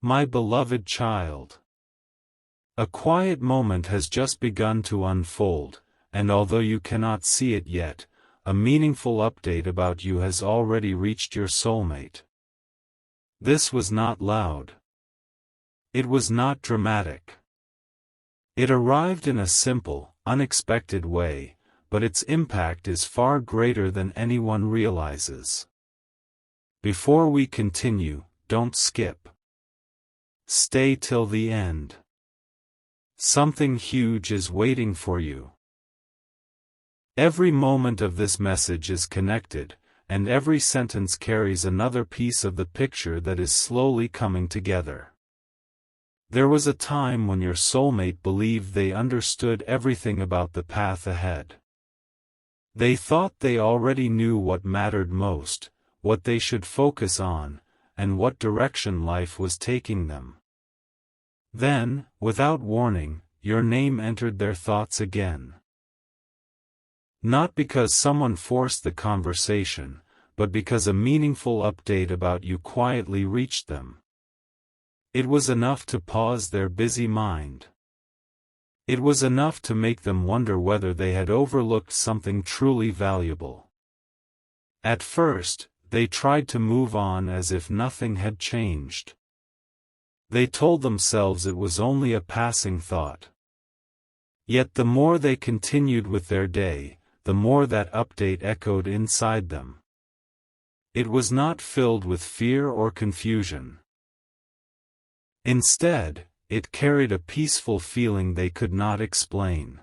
My beloved child. A quiet moment has just begun to unfold, and although you cannot see it yet, a meaningful update about you has already reached your soulmate. This was not loud. It was not dramatic. It arrived in a simple, unexpected way, but its impact is far greater than anyone realizes. Before we continue, don't skip. Stay till the end. Something huge is waiting for you. Every moment of this message is connected, and every sentence carries another piece of the picture that is slowly coming together. There was a time when your soulmate believed they understood everything about the path ahead. They thought they already knew what mattered most, what they should focus on, and what direction life was taking them. Then, without warning, your name entered their thoughts again. Not because someone forced the conversation, but because a meaningful update about you quietly reached them. It was enough to pause their busy mind. It was enough to make them wonder whether they had overlooked something truly valuable. At first, they tried to move on as if nothing had changed. They told themselves it was only a passing thought. Yet the more they continued with their day, the more that update echoed inside them. It was not filled with fear or confusion. Instead, it carried a peaceful feeling they could not explain.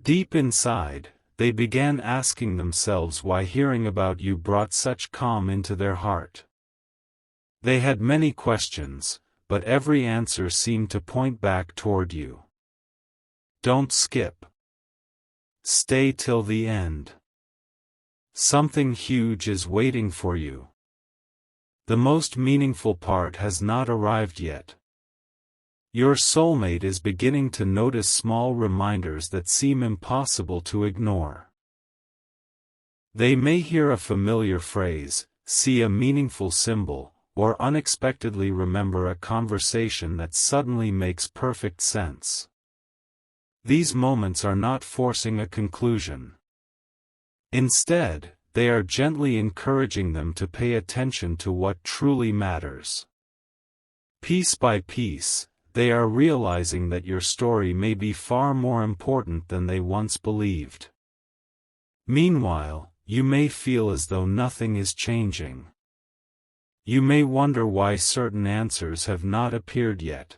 Deep inside, they began asking themselves why hearing about you brought such calm into their heart. They had many questions, but every answer seemed to point back toward you. Don't skip. Stay till the end. Something huge is waiting for you. The most meaningful part has not arrived yet. Your soulmate is beginning to notice small reminders that seem impossible to ignore. They may hear a familiar phrase, see a meaningful symbol, or unexpectedly remember a conversation that suddenly makes perfect sense. These moments are not forcing a conclusion. Instead, they are gently encouraging them to pay attention to what truly matters. Piece by piece, they are realizing that your story may be far more important than they once believed. Meanwhile, you may feel as though nothing is changing. You may wonder why certain answers have not appeared yet.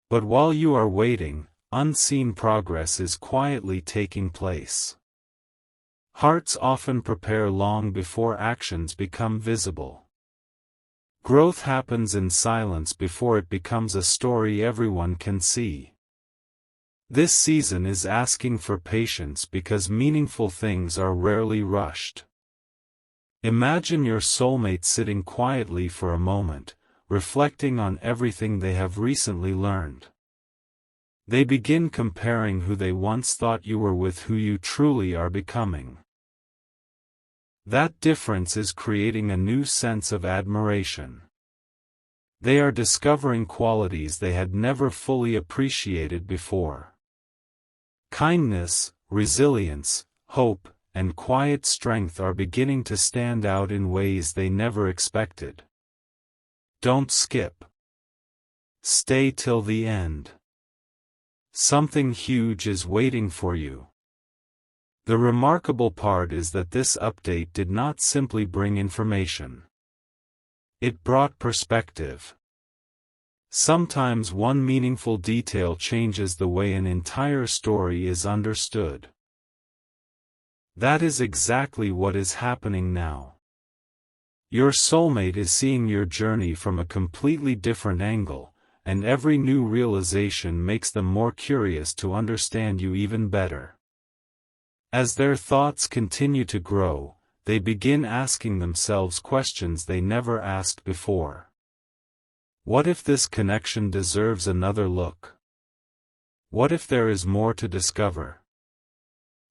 But while you are waiting, unseen progress is quietly taking place. Hearts often prepare long before actions become visible. Growth happens in silence before it becomes a story everyone can see. This season is asking for patience because meaningful things are rarely rushed. Imagine your soulmate sitting quietly for a moment, reflecting on everything they have recently learned. They begin comparing who they once thought you were with who you truly are becoming. That difference is creating a new sense of admiration. They are discovering qualities they had never fully appreciated before. Kindness, resilience, hope, and quiet strength are beginning to stand out in ways they never expected. Don't skip. Stay till the end. Something huge is waiting for you. The remarkable part is that this update did not simply bring information. It brought perspective. Sometimes one meaningful detail changes the way an entire story is understood. That is exactly what is happening now. Your soulmate is seeing your journey from a completely different angle, and every new realization makes them more curious to understand you even better. As their thoughts continue to grow, they begin asking themselves questions they never asked before. What if this connection deserves another look? What if there is more to discover?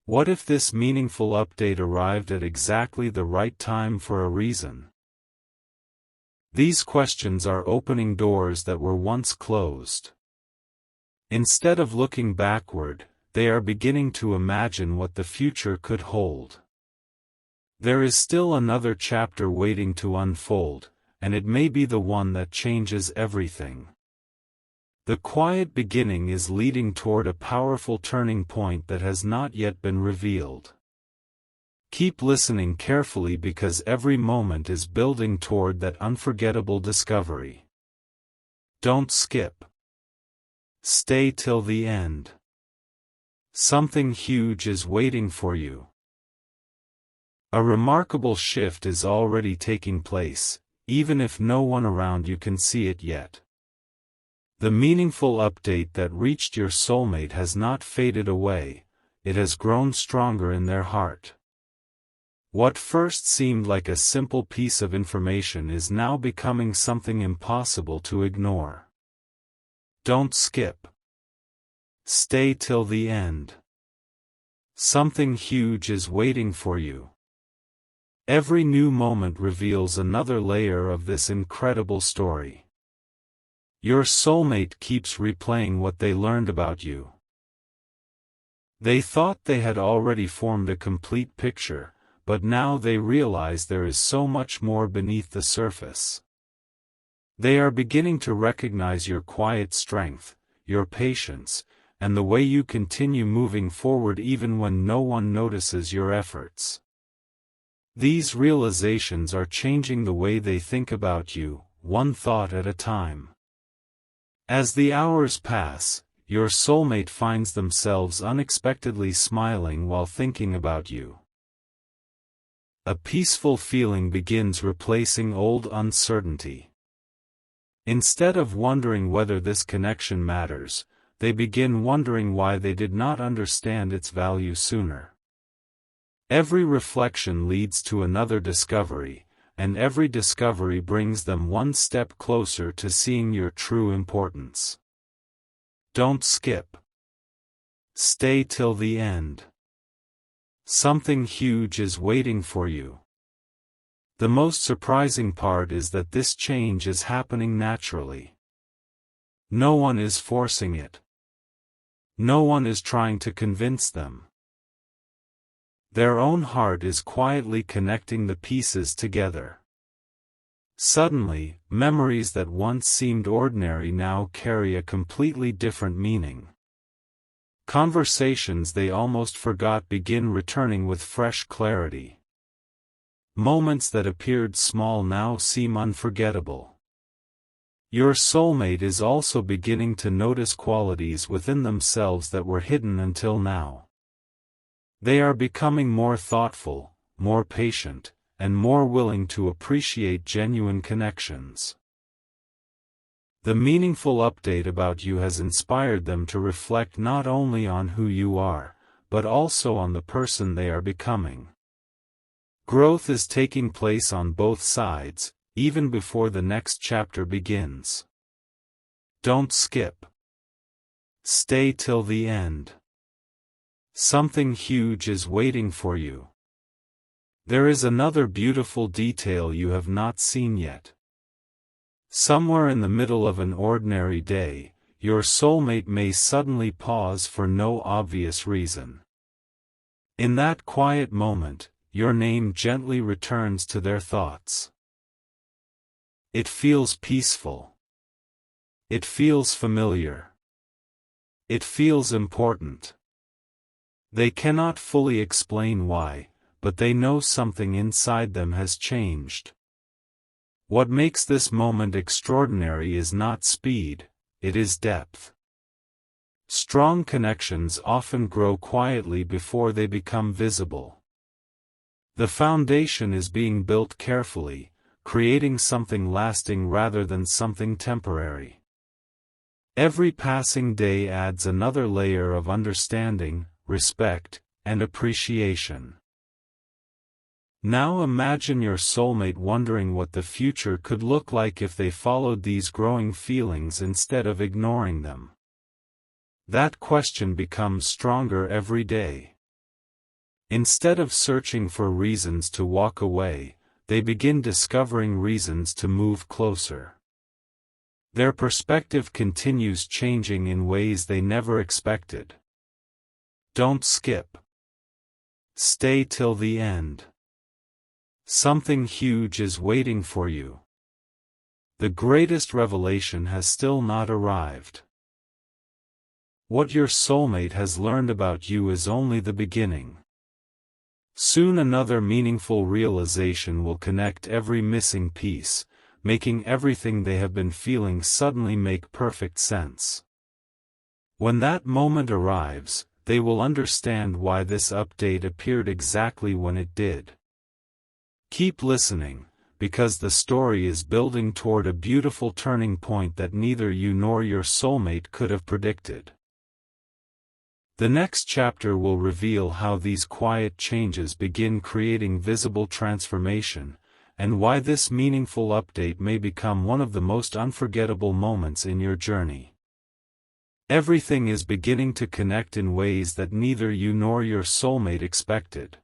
What if this meaningful update arrived at exactly the right time for a reason? These questions are opening doors that were once closed. Instead of looking backward, they are beginning to imagine what the future could hold. There is still another chapter waiting to unfold, and it may be the one that changes everything. The quiet beginning is leading toward a powerful turning point that has not yet been revealed. Keep listening carefully because every moment is building toward that unforgettable discovery. Don't skip. Stay till the end. Something huge is waiting for you. A remarkable shift is already taking place, even if no one around you can see it yet. The meaningful update that reached your soulmate has not faded away, it has grown stronger in their heart. What first seemed like a simple piece of information is now becoming something impossible to ignore. Don't skip. Stay till the end. Something huge is waiting for you. Every new moment reveals another layer of this incredible story. Your soulmate keeps replaying what they learned about you. They thought they had already formed a complete picture, but now they realize there is so much more beneath the surface. They are beginning to recognize your quiet strength, your patience, and the way you continue moving forward even when no one notices your efforts. These realizations are changing the way they think about you, one thought at a time. As the hours pass, your soulmate finds themselves unexpectedly smiling while thinking about you. A peaceful feeling begins replacing old uncertainty. Instead of wondering whether this connection matters, they begin wondering why they did not understand its value sooner. Every reflection leads to another discovery, and every discovery brings them one step closer to seeing your true importance. Don't skip. Stay till the end. Something huge is waiting for you. The most surprising part is that this change is happening naturally. No one is forcing it. No one is trying to convince them. Their own heart is quietly connecting the pieces together. Suddenly, memories that once seemed ordinary now carry a completely different meaning. Conversations they almost forgot begin returning with fresh clarity. Moments that appeared small now seem unforgettable. Your soulmate is also beginning to notice qualities within themselves that were hidden until now. They are becoming more thoughtful, more patient, and more willing to appreciate genuine connections. The meaningful update about you has inspired them to reflect not only on who you are, but also on the person they are becoming. Growth is taking place on both sides, even before the next chapter begins. Don't skip. Stay till the end. Something huge is waiting for you. There is another beautiful detail you have not seen yet. Somewhere in the middle of an ordinary day, your soulmate may suddenly pause for no obvious reason. In that quiet moment, your name gently returns to their thoughts. It feels peaceful. It feels familiar. It feels important. They cannot fully explain why, but they know something inside them has changed. What makes this moment extraordinary is not speed, it is depth. Strong connections often grow quietly before they become visible. The foundation is being built carefully, creating something lasting rather than something temporary. Every passing day adds another layer of understanding, respect, and appreciation. Now imagine your soulmate wondering what the future could look like if they followed these growing feelings instead of ignoring them. That question becomes stronger every day. Instead of searching for reasons to walk away, they begin discovering reasons to move closer. Their perspective continues changing in ways they never expected. Don't skip. Stay till the end. Something huge is waiting for you. The greatest revelation has still not arrived. What your soulmate has learned about you is only the beginning. Soon another meaningful realization will connect every missing piece, making everything they have been feeling suddenly make perfect sense. When that moment arrives, they will understand why this update appeared exactly when it did. Keep listening, because the story is building toward a beautiful turning point that neither you nor your soulmate could have predicted. The next chapter will reveal how these quiet changes begin creating visible transformation, and why this meaningful update may become one of the most unforgettable moments in your journey. Everything is beginning to connect in ways that neither you nor your soulmate expected.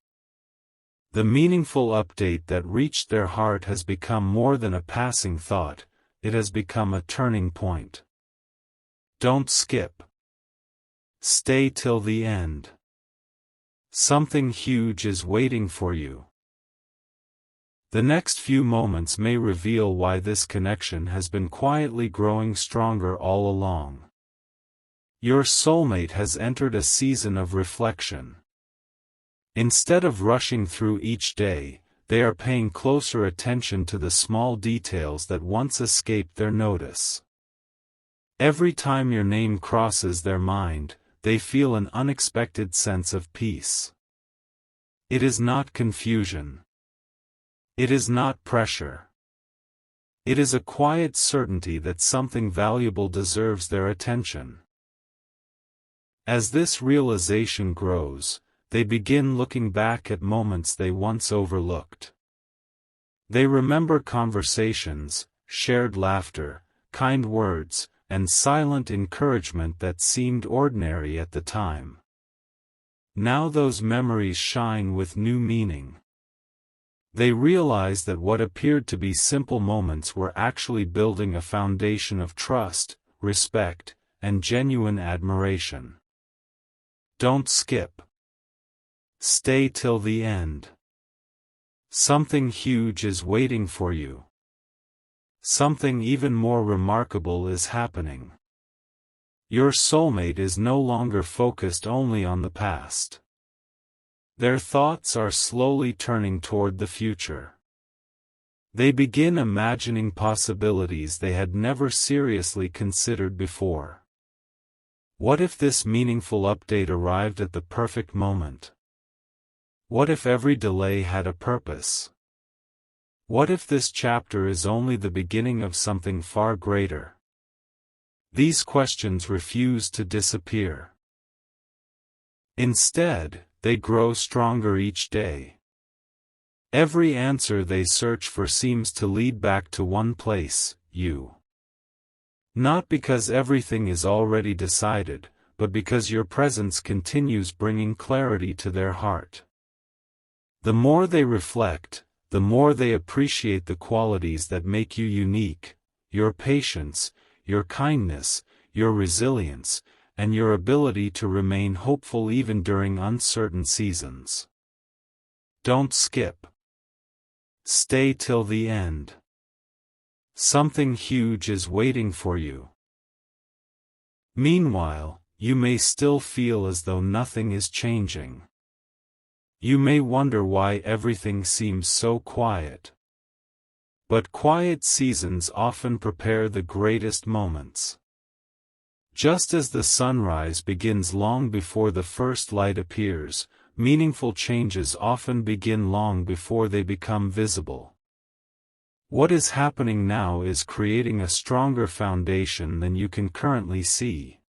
The meaningful update that reached their heart has become more than a passing thought, it has become a turning point. Don't skip. Stay till the end. Something huge is waiting for you. The next few moments may reveal why this connection has been quietly growing stronger all along. Your soulmate has entered a season of reflection. Instead of rushing through each day, they are paying closer attention to the small details that once escaped their notice. Every time your name crosses their mind, they feel an unexpected sense of peace. It is not confusion. It is not pressure. It is a quiet certainty that something valuable deserves their attention. As this realization grows, they begin looking back at moments they once overlooked. They remember conversations, shared laughter, kind words, and silent encouragement that seemed ordinary at the time. Now those memories shine with new meaning. They realize that what appeared to be simple moments were actually building a foundation of trust, respect, and genuine admiration. Don't skip. Stay till the end. Something huge is waiting for you. Something even more remarkable is happening. Your soulmate is no longer focused only on the past. Their thoughts are slowly turning toward the future. They begin imagining possibilities they had never seriously considered before. What if this meaningful update arrived at the perfect moment? What if every delay had a purpose? What if this chapter is only the beginning of something far greater? These questions refuse to disappear. Instead, they grow stronger each day. Every answer they search for seems to lead back to one place, you. Not because everything is already decided, but because your presence continues bringing clarity to their heart. The more they reflect, the more they appreciate the qualities that make you unique, your patience, your kindness, your resilience, and your ability to remain hopeful even during uncertain seasons. Don't skip. Stay till the end. Something huge is waiting for you. Meanwhile, you may still feel as though nothing is changing. You may wonder why everything seems so quiet. But quiet seasons often prepare the greatest moments. Just as the sunrise begins long before the first light appears, meaningful changes often begin long before they become visible. What is happening now is creating a stronger foundation than you can currently see.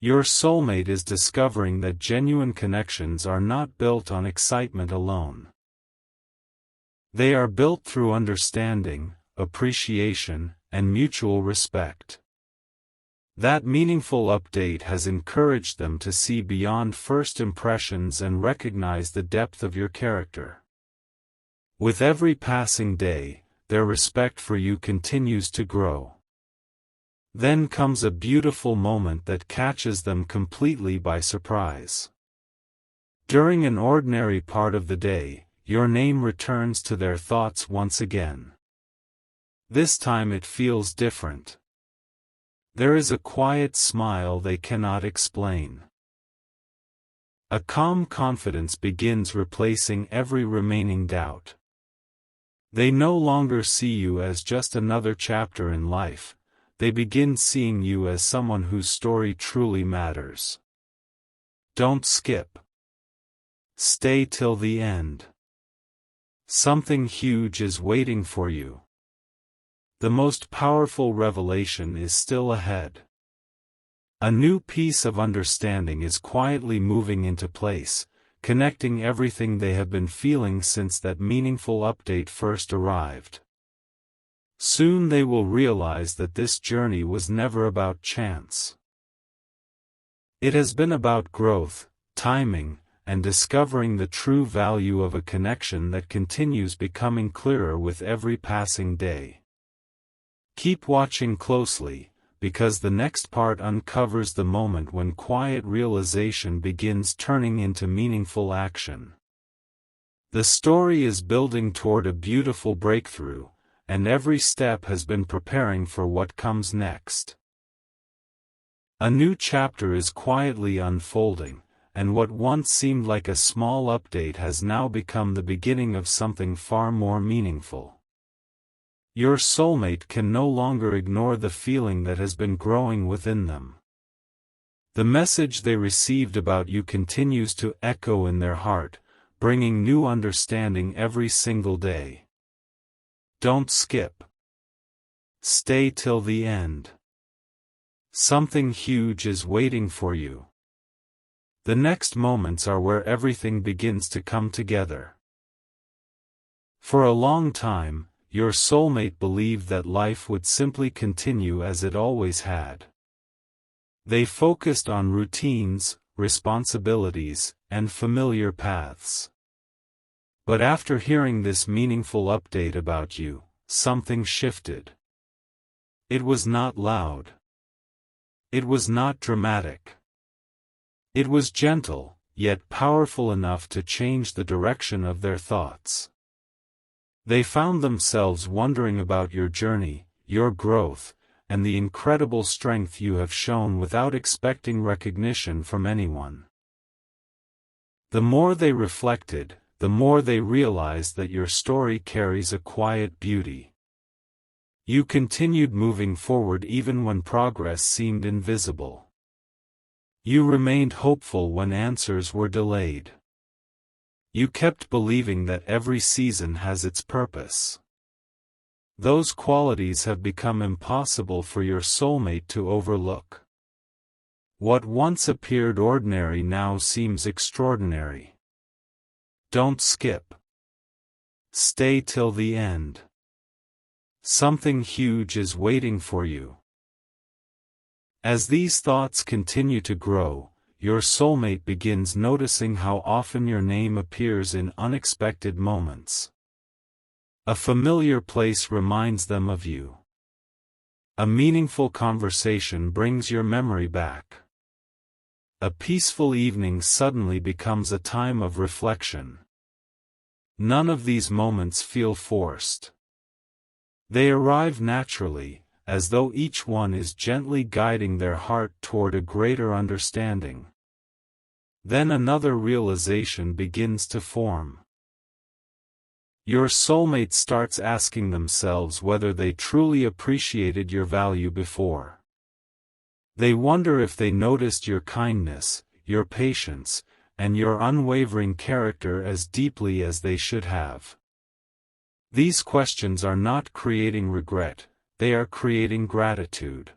Your soulmate is discovering that genuine connections are not built on excitement alone. They are built through understanding, appreciation, and mutual respect. That meaningful update has encouraged them to see beyond first impressions and recognize the depth of your character. With every passing day, their respect for you continues to grow. Then comes a beautiful moment that catches them completely by surprise. During an ordinary part of the day, your name returns to their thoughts once again. This time it feels different. There is a quiet smile they cannot explain. A calm confidence begins replacing every remaining doubt. They no longer see you as just another chapter in life, they begin seeing you as someone whose story truly matters. Don't skip. Stay till the end. Something huge is waiting for you. The most powerful revelation is still ahead. A new piece of understanding is quietly moving into place, connecting everything they have been feeling since that meaningful update first arrived. Soon they will realize that this journey was never about chance. It has been about growth, timing, and discovering the true value of a connection that continues becoming clearer with every passing day. Keep watching closely, because the next part uncovers the moment when quiet realization begins turning into meaningful action. The story is building toward a beautiful breakthrough, and every step has been preparing for what comes next. A new chapter is quietly unfolding, and what once seemed like a small update has now become the beginning of something far more meaningful. Your soulmate can no longer ignore the feeling that has been growing within them. The message they received about you continues to echo in their heart, bringing new understanding every single day. Don't skip. Stay till the end. Something huge is waiting for you. The next moments are where everything begins to come together. For a long time, your soulmate believed that life would simply continue as it always had. They focused on routines, responsibilities, and familiar paths. But after hearing this meaningful update about you, something shifted. It was not loud. It was not dramatic. It was gentle, yet powerful enough to change the direction of their thoughts. They found themselves wondering about your journey, your growth, and the incredible strength you have shown without expecting recognition from anyone. The more they reflected, the more they realized that your story carries a quiet beauty. You continued moving forward even when progress seemed invisible. You remained hopeful when answers were delayed. You kept believing that every season has its purpose. Those qualities have become impossible for your soulmate to overlook. What once appeared ordinary now seems extraordinary. Don't skip. Stay till the end. Something huge is waiting for you. As these thoughts continue to grow, your soulmate begins noticing how often your name appears in unexpected moments. A familiar place reminds them of you. A meaningful conversation brings your memory back. A peaceful evening suddenly becomes a time of reflection. None of these moments feel forced. They arrive naturally, as though each one is gently guiding their heart toward a greater understanding. Then another realization begins to form. Your soulmate starts asking themselves whether they truly appreciated your value before. They wonder if they noticed your kindness, your patience, and your unwavering character as deeply as they should have. These questions are not creating regret, they are creating gratitude.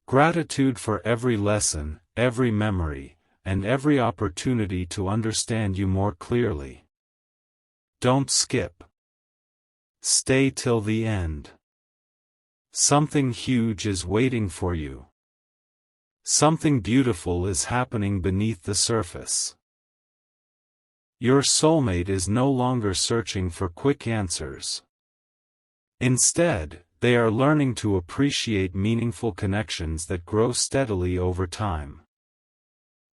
Gratitude for every lesson, every memory, and every opportunity to understand you more clearly. Don't skip. Stay till the end. Something huge is waiting for you. Something beautiful is happening beneath the surface. Your soulmate is no longer searching for quick answers. Instead, they are learning to appreciate meaningful connections that grow steadily over time.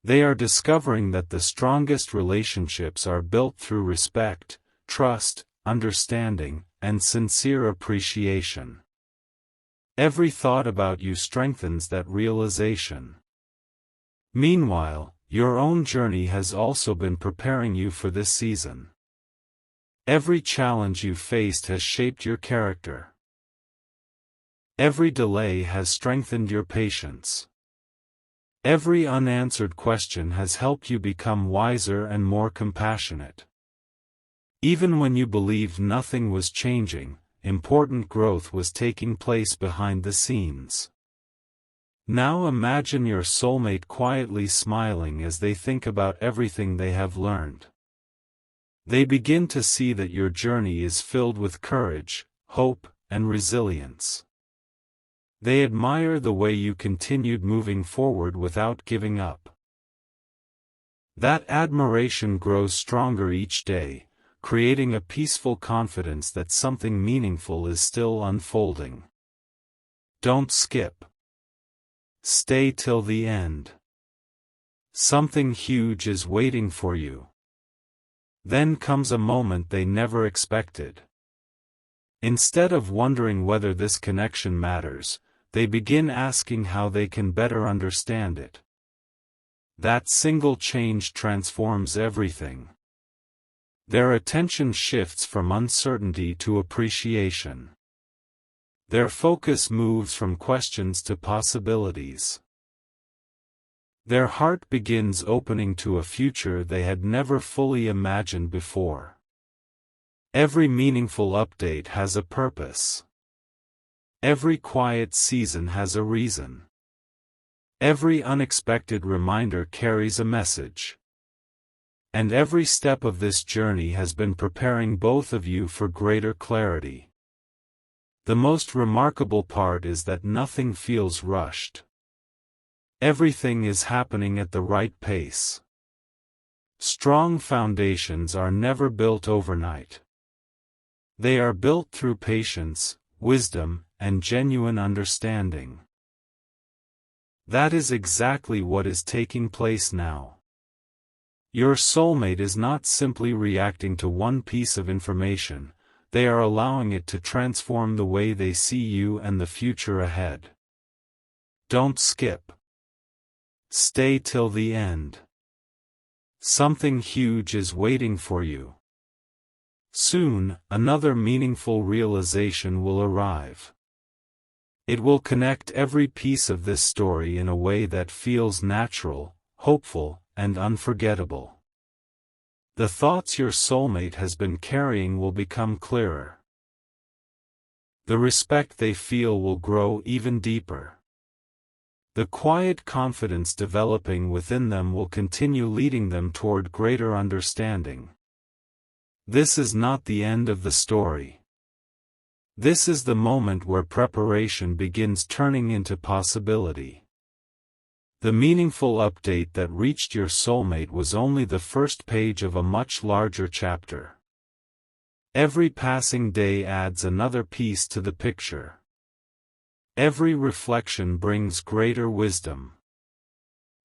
They are discovering that the strongest relationships are built through respect, trust, understanding, and sincere appreciation. Every thought about you strengthens that realization. Meanwhile, your own journey has also been preparing you for this season. Every challenge you faced has shaped your character. Every delay has strengthened your patience. Every unanswered question has helped you become wiser and more compassionate. Even when you believed nothing was changing, important growth was taking place behind the scenes. Now imagine your soulmate quietly smiling as they think about everything they have learned. They begin to see that your journey is filled with courage, hope, and resilience. They admire the way you continued moving forward without giving up. That admiration grows stronger each day, creating a peaceful confidence that something meaningful is still unfolding. Don't skip. Stay till the end. Something huge is waiting for you. Then comes a moment they never expected. Instead of wondering whether this connection matters, they begin asking how they can better understand it. That single change transforms everything. Their attention shifts from uncertainty to appreciation. Their focus moves from questions to possibilities. Their heart begins opening to a future they had never fully imagined before. Every meaningful update has a purpose. Every quiet season has a reason. Every unexpected reminder carries a message. And every step of this journey has been preparing both of you for greater clarity. The most remarkable part is that nothing feels rushed. Everything is happening at the right pace. Strong foundations are never built overnight. They are built through patience, wisdom, and genuine understanding. That is exactly what is taking place now. Your soulmate is not simply reacting to one piece of information, they are allowing it to transform the way they see you and the future ahead. Don't skip. Stay till the end. Something huge is waiting for you. Soon, another meaningful realization will arrive. It will connect every piece of this story in a way that feels natural, hopeful, and unforgettable. The thoughts your soulmate has been carrying will become clearer. The respect they feel will grow even deeper. The quiet confidence developing within them will continue leading them toward greater understanding. This is not the end of the story. This is the moment where preparation begins turning into possibility. The meaningful update that reached your soulmate was only the first page of a much larger chapter. Every passing day adds another piece to the picture. Every reflection brings greater wisdom.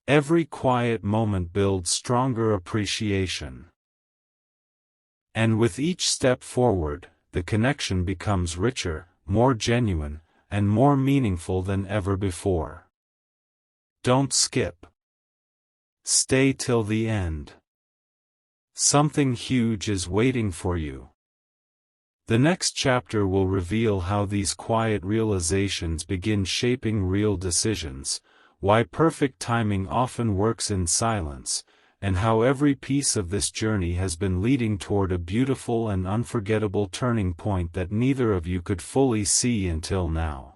Every quiet moment builds stronger appreciation. And with each step forward, the connection becomes richer, more genuine, and more meaningful than ever before. Don't skip. Stay till the end. Something huge is waiting for you. The next chapter will reveal how these quiet realizations begin shaping real decisions, why perfect timing often works in silence, and how every piece of this journey has been leading toward a beautiful and unforgettable turning point that neither of you could fully see until now.